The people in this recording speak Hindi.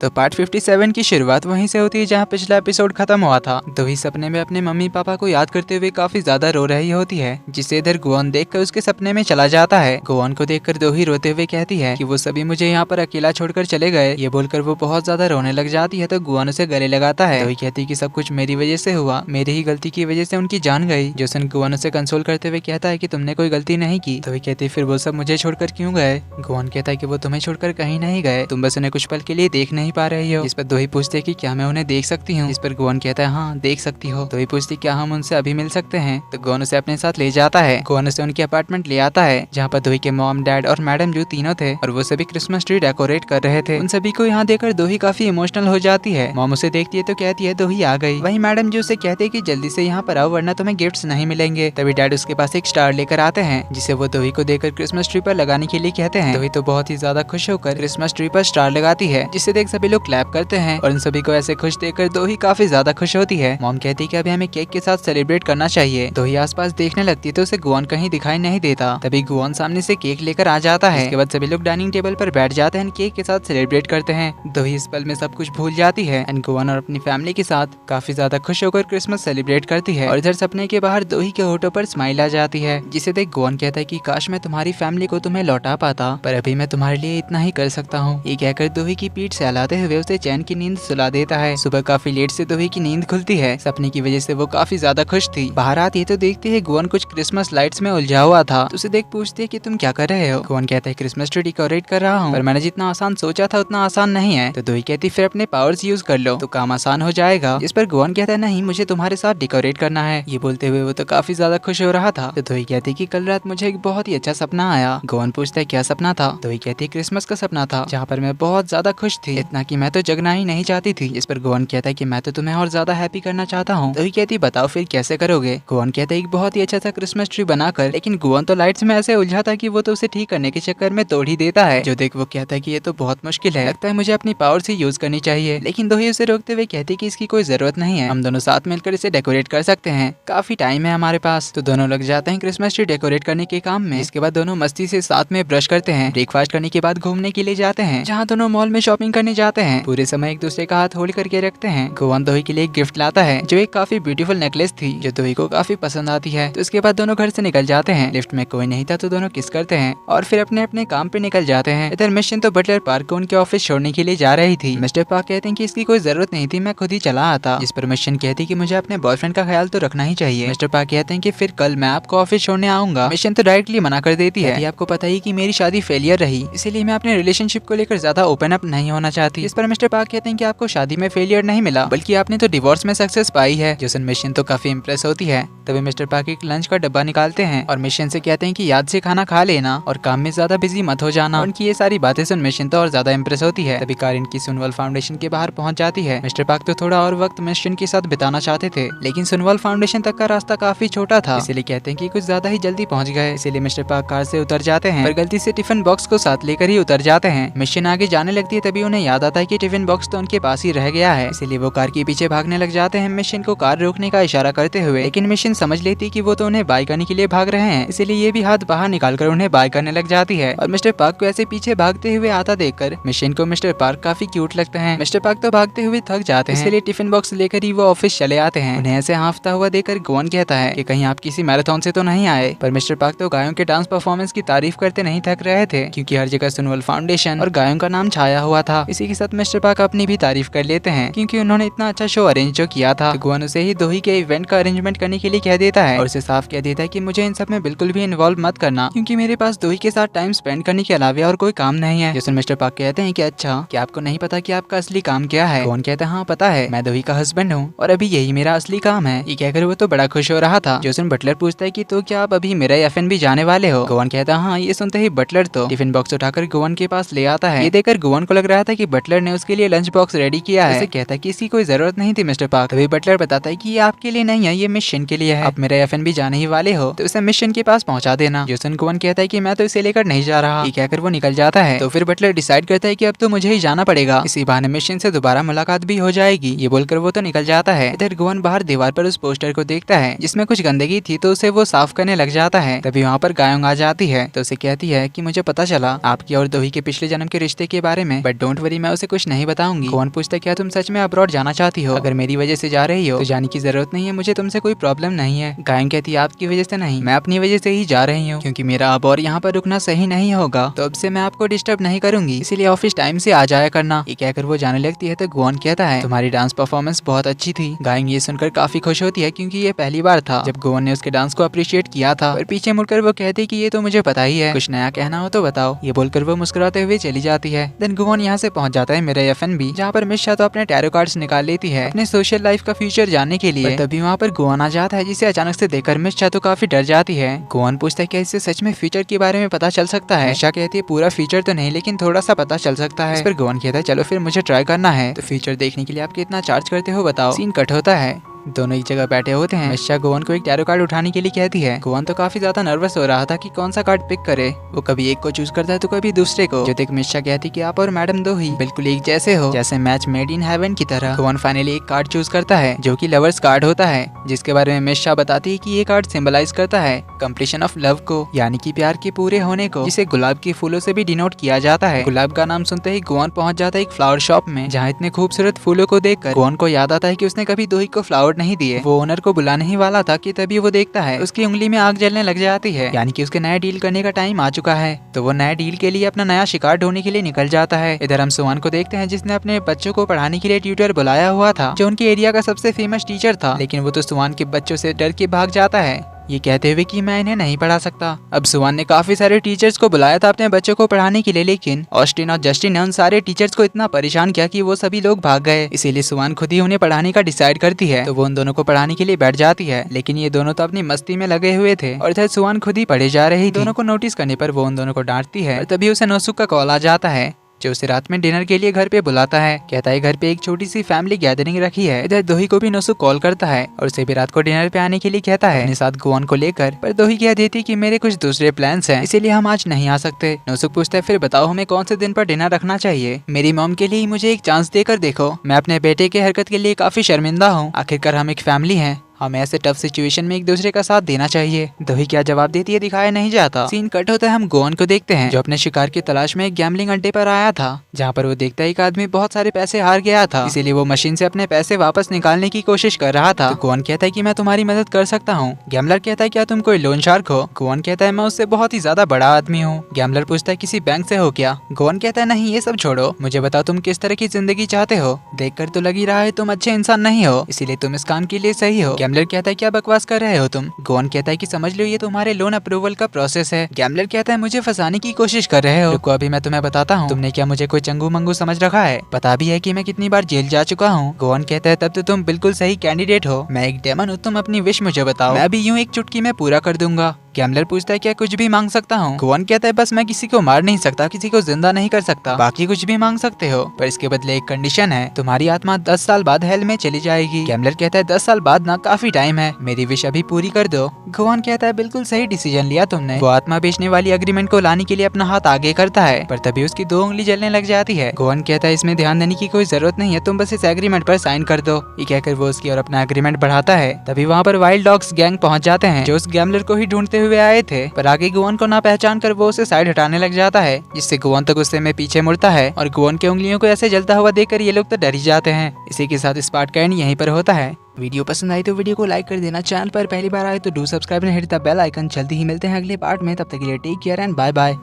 तो पार्ट 57 की शुरुआत वहीं से होती है जहां पिछला एपिसोड खत्म हुआ था। दोही सपने में अपने मम्मी पापा को याद करते हुए काफी ज्यादा रो रही होती है, जिसे इधर गुआन देखकर उसके सपने में चला जाता है। गुआन को देखकर दोही रोते हुए कहती है कि वो सभी मुझे यहाँ पर अकेला छोड़कर चले गए। ये बोलकर वो बहुत ज्यादा रोने लग जाती है तो गुआन उसे गले लगाता है। दोही कहती है कि सब कुछ मेरी वजह से हुआ, मेरी ही गलती की वजह से उनकी जान गई। जोसन गुआन उसे कंसोल करते हुए कहता है कि तुमने कोई गलती नहीं की। दोही कहती है फिर वो सब मुझे छोड़कर क्यों गए। गुआन कहता है कि वो तुम्हें छोड़कर कहीं नहीं गए, तुम बस उन्हें कुछ पल के लिए देख नहीं पा रही हो। इस पर दोही पूछते कि क्या मैं उन्हें देख सकती हूँ। इस पर गुआन कहता है हाँ देख सकती हो। दोही पूछती क्या हम उनसे अभी मिल सकते हैं, तो गुआन उसे अपने साथ ले जाता है। गुआन उसे उनके अपार्टमेंट ले आता है जहाँ पर दोही के मॉम डैड और मैडम जो तीनों थे और वो सभी क्रिसमस ट्री डेकोरेट कर रहे थे। उन सभी को यहाँ देखकर दोही काफी इमोशनल हो जाती है। मॉम उसे देखती है तो कहती है दोही आ गई। वही मैडम जो उसे कहते हैं कि जल्दी से यहाँ पर आओ वरना तुम्हें गिफ्ट्स नहीं मिलेंगे। तभी डैड उसके पास एक स्टार लेकर आते हैं जिसे वो दोही को देकर क्रिसमस ट्री पर लगाने के लिए कहते हैं। दोही तो बहुत ही ज्यादा खुश होकर क्रिसमस ट्री पर स्टार लगाती है, जिसे देख सभी लोग क्लैप करते हैं और उन सभी को ऐसे खुश देखकर दोही काफी ज्यादा खुश होती है। मॉम कहती है कि अभी हमें केक के साथ सेलिब्रेट करना चाहिए। दोही आसपास देखने लगती है तो उसे गुआन कहीं दिखाई नहीं देता। तभी गुआन सामने से केक लेकर आ जाता है। इसके बाद सभी लोग डाइनिंग टेबल पर बैठ जाते हैं, केक के साथ सेलिब्रेट करते हैं। दोही इस पल में सब कुछ भूल जाती है एंड गुआन और अपनी फैमिली के साथ काफी ज्यादा खुश होकर क्रिसमस सेलिब्रेट करती है। और इधर सपने के बाहर दोही के होठों पर स्माइल आ जाती है, जिसे देख गुआन कहता है कि काश मैं तुम्हारी फैमिली को तुम्हें लौटा पाता, पर अभी मैं तुम्हारे लिए इतना ही कर सकता हूँ। ये कहकर दोही की पीठ सहलाते हुए उसे चैन की नींद सुला देता है। सुबह काफी लेट से दोही की नींद खुलती है। सपने की वजह से वो काफी ज्यादा खुश थी। बाहर आती है तो देखती है गुआन कुछ क्रिसमस लाइट्स में उलझा हुआ था। तो उसे देख पूछती है कि तुम क्या कर रहे हो। गुआन कहता है क्रिसमस ट्री डेकोरेट कर रहा हूँ, पर मैंने जितना आसान सोचा था उतना आसान नहीं है। तो दोही कहती फिर अपने पावर्स यूज कर लो तो काम आसान हो जाएगा। इस पर गुआन कहता है नहीं मुझे तुम्हारे साथ डेकोरेट करना है। ये बोलते हुए वो तो काफी ज्यादा खुश हो रहा था। तो दोही कहती कि कल रात मुझे एक बहुत ही अच्छा सपना आया। गुआन पूछता है क्या सपना था। दोही कहती है क्रिसमस का सपना था जहाँ पर मैं बहुत ज्यादा खुश थी, इतना कि मैं तो जगना ही नहीं चाहती थी। इस पर गुआन कहता है कि मैं तो तुम्हें और ज्यादा हैप्पी करना चाहता हूँ। दोही कहती बताओ फिर कैसे करोगे। गुआन कहता है एक बहुत ही अच्छा सा क्रिसमस ट्री बनाकर, लेकिन गुआन तो लाइट्स में ऐसे उलझा था कि वो तो उसे ठीक करने के चक्कर में तोड़ ही देता है। जो देख वो कहता है कि ये तो बहुत मुश्किल है, लगता है मुझे अपनी पावर से यूज करनी चाहिए। लेकिन दोही उसे रोकते हुए कहती है कि इसकी कोई जरूरत नहीं है, हम दोनों साथ मिलकर इसे डेकोरेट कर सकते हैं, काफी टाइम है हमारे पास। तो दोनों लग जाते हैं क्रिसमस ट्री डेकोरेट करने के काम में। इसके बाद दोनों मस्ती से साथ में ब्रश करते हैं। ब्रेकफास्ट करने के बाद घूमने के लिए जाते हैं जहाँ दोनों मॉल में शॉपिंग करने जाते हैं। पूरे समय एक दूसरे का हाथ होल्ड करके रखते हैं। गुआन दोही के लिए एक गिफ्ट लाता है जो एक काफी ब्यूटीफुल नेकलेस थी जो दोही को काफी पसंद आती है। तो इसके बाद दोनों घर से निकल जाते हैं। लिफ्ट में कोई नहीं था तो दोनों किस करते हैं और फिर अपने अपने काम पे निकल जाते हैं। इधर मिशन तो बटलर पार्क को उनके ऑफिस छोड़ने के लिए जा रही थी। मिस्टर पार्क कहते हैं कि इसकी कोई जरूरत नहीं थी, मैं खुद ही चला आता। जिस पर मिशन कहती है कि मुझे अपने बॉयफ्रेंड का ख्याल तो रखना ही चाहिए। मिस्टर पार्क कहते हैं कि फिर कल मैं आपको ऑफिस छोड़ने आऊंगा। मिशन तो डायरेक्टली मना कर देती है। आपको पता ही कि मेरी शादी फेलियर रही, इसीलिए मैं अपने रिलेशनशिप को लेकर ज्यादा ओपन अप नहीं होना चाहती। इस पर मिस्टर पार्क कहते हैं कि आपको शादी में फेलियर नहीं मिला, बल्कि आपने तो डिवोर्स में सक्सेस पाई है। जोसन मिशन तो काफी इम्प्रेस होती है। तभी मिस्टर पार्क एक लंच का डब्बा निकालते हैं और मिशन से कहते हैं कि याद से खाना खा लेना और काम में ज्यादा बिजी मत हो जाना। उनकी ये सारी बातें सुन मिशन तो और ज्यादा इम्प्रेस होती है। तभी कारिन की सुनवाल फाउंडेशन के बाहर पहुंच जाती है। मिस्टर पार्क तो थोड़ा और वक्त मिशन के साथ बिताना चाहते थे, लेकिन सुनवाल फाउंडेशन तक का रास्ता काफी छोटा था, इसलिए कहते हैं कि कुछ ज्यादा ही जल्दी पहुंच गए। इसीलिए मिस्टर पार्क कार से उतर जाते हैं, पर गलती से टिफिन बॉक्स को साथ लेकर ही उतर जाते हैं। मिशन आगे जाने लगती है तभी उन्हें याद आता है कि टिफिन बॉक्स तो उनके पास ही रह गया है, इसीलिए वो कार के पीछे भागने लग जाते हैं मिशन को कार रोकने का इशारा करते हुए। लेकिन मिशन समझ लेती कि वो तो उन्हें बाय करने के लिए भाग रहे हैं, इसीलिए ये भी हाथ बाहर निकालकर उन्हें बाय करने लग जाती है। और मिस्टर पार्क को ऐसे पीछे भागते हुए आता देखकर मिशन को मिस्टर पार्क काफी क्यूट लगते हैं। मिस्टर पार्क तो भागते हुए थक जाते हैं, इसलिए टिफिन बॉक्स लेकर ही वो ऑफिस चले आते हैं। उन्हें ऐसे हांफता हुआ देखकर गुआन कहता है कि कहीं आप किसी मैराथन से तो नहीं आए। पर मिस्टर पार्क तो गायों के डांस परफॉर्मेंस की तारीफ करते नहीं थक रहे थे, क्योंकि हर जगह सुनवल फाउंडेशन और गायों का नाम छाया हुआ था। इसी के साथ मिस्टर पार्क अपनी भी तारीफ कर लेते हैं, क्योंकि उन्होंने इतना अच्छा शो अरेंज जो किया था। तो गुआन उसे ही दोही के इवेंट का अरेंजमेंट करने के लिए कह देता है और उसे साफ कह देता है कि मुझे इन सब में बिल्कुल भी इन्वॉल्व मत करना, क्योंकि मेरे पास दोही के साथ टाइम स्पेंड करने के अलावा और कोई काम नहीं है। जैसे मिस्टर पार्क कहते हैं कि अच्छा क्या आपको नहीं पता कि आपका असली काम क्या है। गुआन कहता है हाँ पता है, मैं दोही का हस्बैंड हूँ और अभी यही मेरा असली काम है। ये कहकर वो तो बड़ा खुश हो रहा था। जोसन बटलर पूछता है कि तो क्या आप अभी मेरा एफएनबी जाने वाले हो। गुआन कहता है हाँ। ये सुनते ही बटलर तो टिफिन बॉक्स उठाकर गुआन के पास ले आता है। ये देखकर गुआन को लग रहा था कि बटलर ने उसके लिए लंच बॉक्स रेडी किया है। उसे कहता है कि इसकी कोई जरूरत नहीं थी मिस्टर पार्क। तभी बटलर बताता है कि ये आपके लिए नहीं है, ये मिशन के लिए है। आप मेरा एफएनबी जाने ही वाले हो तो इसे मिशन के पास पहुंचा देना। जोसन गुआन कहता है कि मैं तो इसे लेकर नहीं जा रहा। ये कहकर वो निकल जाता है। तो फिर बटलर डिसाइड करता है कि अब तो मुझे ही जाना पड़ेगा, इसी बहाने मिशन से दोबारा मुलाकात भी हो जाएगी। ये बोलकर वो तो निकल जाता है। इधर गुआन बाहर दीवार पर उस पोस्टर को देखता है जिसमें कुछ गंदगी थी, तो उसे वो साफ करने लग जाता है। तभी वहाँ पर गायों आ जाती है तो उसे कहती है कि मुझे पता चला आपकी और दोही के पिछले जन्म के रिश्ते के बारे में, बट डोंट वरी मैं उसे कुछ नहीं बताऊंगी। गोवन पूछता क्या तुम सच में अब्रॉड जाना चाहती हो? अगर मेरी वजह से जा रही हो तो जाने की जरूरत नहीं है, मुझे तुमसे कोई प्रॉब्लम नहीं है। गायन कहती है आपकी वजह से नहीं, मैं अपनी वजह से ही जा रही हूँ, क्योंकि मेरा अब और यहाँ पर रुकना सही नहीं होगा, तो अब से मैं आपको डिस्टर्ब नहीं करूंगी, इसीलिए ऑफिस टाइम से आ जाया करना। ये कहकर वो जाने लगती है तो गोवन कहता है तुम्हारी डांस परफॉर्मेंस बहुत अच्छी थी। गायन ये सुनकर काफी खुश होती है, क्योंकि ये पहली बार था जब गोवन ने उसके डांस को अप्रिशिएट किया था। पर पीछे मुड़कर वो कहती कि ये तो मुझे पता ही है, कुछ नया कहना हो तो बताओ। ये बोलकर वो मुस्कुराते हुए चली जाती है। देन गोवन यहाँ से पहुंच जाता है मेरा एफएनबी, जहाँ पर मिशा तो अपने टैरो कार्ड्स निकाल लेती है अपने सोशल लाइफ का फ्यूचर जानने के लिए। तभी वहाँ पर गोवन आ जाता है, जिसे अचानक से देखकर मिशा तो काफी डर जाती है। गोवन पूछता है क्या इससे सच में फ्यूचर के बारे में पता चल सकता है? मिशा कहती है पूरा फ्यूचर तो नहीं, लेकिन थोड़ा सा पता चल सकता है। इस पर गोवन कहता है चलो फिर मुझे ट्राई करना है, तो फ्यूचर देखने के लिए आप कितना चार्ज करते हो बताओ। सीन कट होता है, दोनों एक जगह बैठे होते हैं। मिशा गोवन को एक टैरो कार्ड उठाने के लिए कहती है। गोवन तो काफी ज्यादा नर्वस हो रहा था कि कौन सा कार्ड पिक करे। वो कभी एक को चूज करता है तो कभी दूसरे को। जो देख मिशा कहती कि आप और मैडम दो ही बिल्कुल एक जैसे हो, जैसे मैच मेड इन हेवन की तरह। गोवन फाइनली एक कार्ड चूज करता है जो कि लवर्स कार्ड होता है, जिसके बारे में मिशा बताती है कि ये कार्ड सिंबलाइज करता है कंप्लीशन ऑफ लव को, यानी कि प्यार के पूरे होने को, जिसे गुलाब के फूलों से भी डिनोट किया जाता है। गुलाब का नाम सुनते ही गोवन पहुंच जाता है एक फ्लावर शॉप में, जहाँ इतने खूबसूरत फूलों को देखकर गोवन को याद आता है कि उसने कभी दोही को फ्लावर नहीं दिए। वो ओनर को बुलाने ही वाला था कि तभी वो देखता है उसकी उंगली में आग जलने लग जाती है, यानी कि उसके नया डील करने का टाइम आ चुका है। तो वो नया डील के लिए अपना नया शिकार ढूंढने के लिए निकल जाता है। इधर हम सुहान को देखते हैं, जिसने अपने बच्चों को पढ़ाने के लिए ट्यूटर बुलाया हुआ था, जो उनके एरिया का सबसे फेमस टीचर था। लेकिन वो तो सुहान के बच्चों से डर के भाग जाता है, ये कहते हुए कि मैं इन्हें नहीं पढ़ा सकता। अब सुहान ने काफी सारे टीचर्स को बुलाया था अपने बच्चों को पढ़ाने के लिए, लेकिन ऑस्टिन और जस्टिन ने उन सारे टीचर्स को इतना परेशान किया कि वो सभी लोग भाग गए। इसीलिए सुहान खुद ही उन्हें पढ़ाने का डिसाइड करती है। तो वो उन दोनों को पढ़ाने के लिए बैठ जाती है, लेकिन ये दोनों तो अपनी मस्ती में लगे हुए थे और इधर सुहान खुद ही पढ़े जा रही थी। दोनों को नोटिस करने पर वो उन दोनों को डांटती है और तभी उसे नोसुक का कॉल आ जाता है, जो उसे रात में डिनर के लिए घर पे बुलाता है। कहता है घर पे एक छोटी सी फैमिली गैदरिंग रखी है। इधर दोही को भी नोसुक कॉल करता है और उसे भी रात को डिनर पे आने के लिए कहता है अपने साथ गोवन को लेकर। पर दोही कह देती कि मेरे कुछ दूसरे प्लान्स हैं, इसीलिए हम आज नहीं आ सकते। नोसुक पूछता है फिर बताओ हमें कौन से दिन पर डिनर रखना चाहिए? मेरी मॉम के लिए मुझे एक चांस देकर देखो, मैं अपने बेटे के हरकत के लिए काफी शर्मिंदा हूँ। आखिरकार हम एक फैमिली हैं, हमें ऐसे टफ सिचुएशन में एक दूसरे का साथ देना चाहिए। दोही क्या जवाब देती है दिखाया नहीं जाता। सीन कट होता है, हम गोवन को देखते हैं, जो अपने शिकार की तलाश में एक गैम्बलिंग अड्डे पर आया था, जहाँ पर वो देखता है एक आदमी बहुत सारे पैसे हार गया था, इसीलिए वो मशीन से अपने पैसे वापस निकालने की कोशिश कर रहा था। तो गोवन कहता है कि मैं तुम्हारी मदद कर सकता हूँ। गैम्बलर कहता है क्या तुम कोई लोन शार्क हो? गोवन कहता है मैं उससे बहुत ही ज्यादा बड़ा आदमी हूँ। गैम्बलर पूछता है किसी बैंक से हो क्या? गोवन कहता है नहीं, ये सब छोड़ो, मुझे बताओ तुम किस तरह की जिंदगी चाहते हो? देखकर तो लग ही रहा है तुम अच्छे इंसान नहीं हो, इसीलिए तुम इस काम के लिए सही हो। गैम्बलर कहता है क्या बकवास कर रहे हो तुम? गोवन कहता है कि समझ लो ये तुम्हारे लोन अप्रूवल का प्रोसेस है। गैम्बलर कहता है मुझे फंसाने की कोशिश कर रहे हो? रुको अभी मैं तुम्हें बताता हूँ। तुमने क्या मुझे कोई चंगू मंगू समझ रखा है? पता भी है कि मैं कितनी बार जेल जा चुका हूँ। गोवन कहता है तब तो तुम बिल्कुल सही कैंडिडेट हो, मैं एक डेमन हूँ, तुम अपनी विश मुझे बताओ, मैं भी यूँ एक चुटकी में पूरा कर दूंगा। गैम्बलर पूछता है क्या कुछ भी मांग सकता हूँ? गोवन कहता है बस मैं किसी को मार नहीं सकता, किसी को जिंदा नहीं कर सकता, बाकी कुछ भी मांग सकते हो, पर इसके बदले एक कंडीशन है, तुम्हारी आत्मा 10 साल बाद हेल में चली जाएगी। गैम्बलर कहता है 10 साल बाद ना काफी टाइम है, मेरी विश अभी पूरी कर दो। गोवन कहता है बिल्कुल सही डिसीजन लिया तुमने। वो आत्मा बेचने वाली एग्रीमेंट को लाने के लिए अपना हाथ आगे करता है, पर तभी उसकी 2 उंगली जलने लग जाती है। गोवन कहता है इसमें ध्यान देने की कोई जरूरत नहीं है, तुम बस इस एग्रीमेंट पर साइन कर दो। ये कहकर वो उसकी और अपना एग्रीमेंट बढ़ाता है। तभी वहाँ पर वाइल्ड डॉग्स गैंग पहुँच जाते हैं, जो उस गैम्बलर को ही ढूंढते हुए आए थे, पर आगे गोवन को ना पहचान कर वो उसे साइड हटाने लग जाता है, जिससे गोवन तो गुस्से में पीछे मुड़ता है और गोवन के उंगलियों को ऐसे जलता हुआ देखकर ये लोग तो डर ही जाते हैं। इसी के साथ इस पार्ट का एंड यहीं पर होता है। वीडियो पसंद आई तो वीडियो को लाइक कर देना, चैनल पर पहली बार आए तो do subscribe and hit the bell icon. जल्दी ही मिलते हैं अगले पार्ट में, तब तक के लिए take care and bye bye.